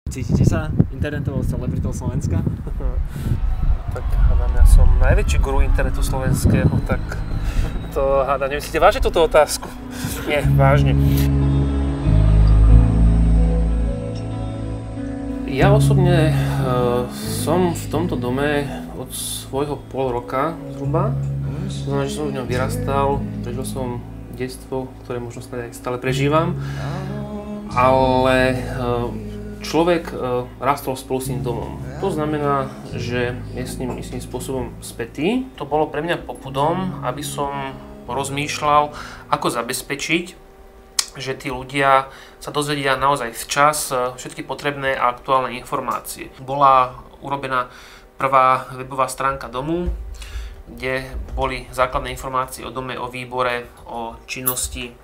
Cítite sa internetovou celebritou Slovenska? Tak hádam, ja som najväčší guru internetu slovenského, tak to hádam, nemyslíte vážne túto otázku? Nie, vážne. Ja osobne som v tomto dome od svojho pol roka zhruba. To znamená, že som v ňom vyrastal, prežil som detstvo, ktoré možno aj stále prežívam. Ale človek rastol spolu s tým domom. To znamená, že je s ním istým spôsobom spätý. To bolo pre mňa popudom, aby som rozmýšľal, ako zabezpečiť, že tí ľudia sa dozvedia naozaj včas všetky potrebné a aktuálne informácie. Bola urobená prvá webová stránka domu, kde boli základné informácie o dome, o výbore, o činnosti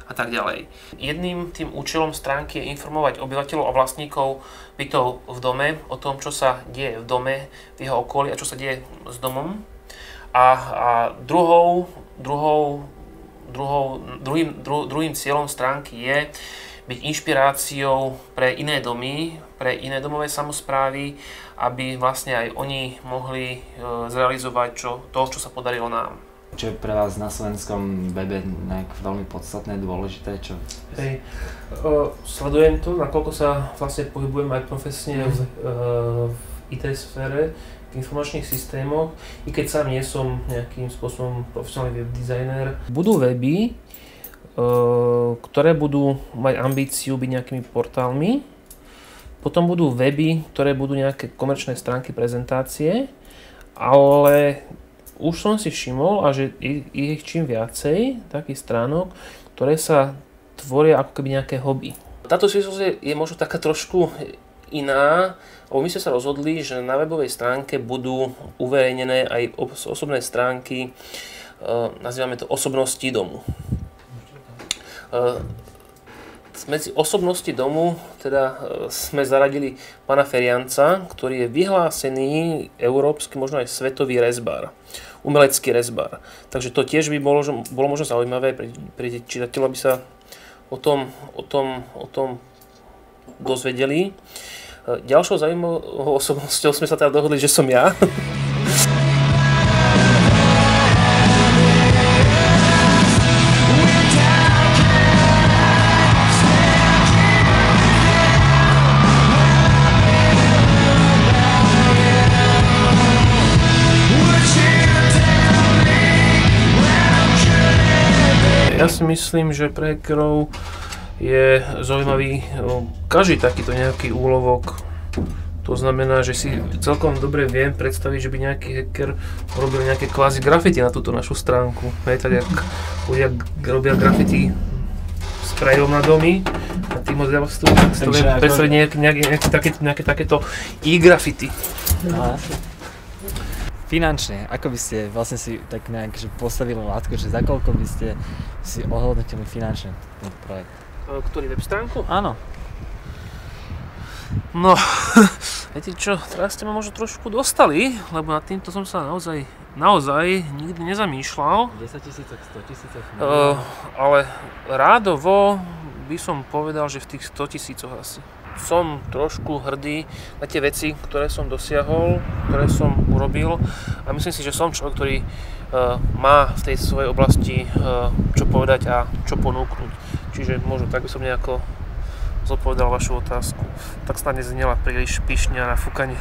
a tak ďalej. Jedným tým účelom stránky je informovať obyvateľov a vlastníkov bytov v dome o tom, čo sa deje v dome, v jeho okolí a čo sa deje s domom. A druhým cieľom stránky je byť inšpiráciou pre iné domy, pre iné domové samosprávy, aby vlastne aj oni mohli zrealizovať to, čo sa podarilo nám. Čo je pre vás na slovenskom webe veľmi podstatné, dôležité? Hej, sledujem to, nakoľko sa vlastne pohybujem aj profesne v IT sfére, v informačných systémoch, i keď sám nie som nejakým spôsobom profesionálny web designer. Budú weby, ktoré budú mať ambíciu byť nejakými portálmi, potom budú weby, ktoré budú nejaké komerčné stránky, prezentácie, ale už som si všimol, a že ich čím viacej takých stránok, ktoré sa tvoria ako keby nejaké hobby. Táto súvislosť je možno taká trošku iná, lebo my sme sa rozhodli, že na webovej stránke budú uverejnené aj osobné stránky, nazývame to osobnosti domu. Medzi osobnosti domu teda sme zaradili pána Ferianca, ktorý je vyhlásený európsky, možno aj svetový rezbár, umelecký rezbár. Takže to tiež by bolo možno zaujímavé pre čitateľov, aby sa o tom dozvedeli. Ďalšou zaujímavou osobnosťou sme sa teda dohodli, že som ja. Ja si myslím, že pre hackerov je zaujímavý každý takýto nejaký úlovok. To znamená, že si celkom dobre viem predstaviť, že by nejaký hacker robil nejaké kvázi grafity na túto našu stránku. Hej, tak jak ľudia robia grafity sprayom na domy, a tým si to viem predstaviť nejaké takéto e-grafity. Finančne, ako by ste vlastne si tak nejak postavili látku, že za koľko by ste si ohodnotili finančne ten projekt? Ktorý web stránku? Áno. No, viete čo, teraz ste ma možno trošku dostali, lebo nad týmto som sa naozaj nikdy nezamýšľal. 10 000, 100 000? Ale rádovo by som povedal, že v tých 100 000 asi. Som trošku hrdý na tie veci, ktoré som dosiahol, ktoré som urobil, a myslím si, že som človek, ktorý má v tej svojej oblasti čo povedať a čo ponúknuť. Čiže možno tak by som nejako zodpovedal vašu otázku. Tak snad neznela príliš pyšne a nafúkanie.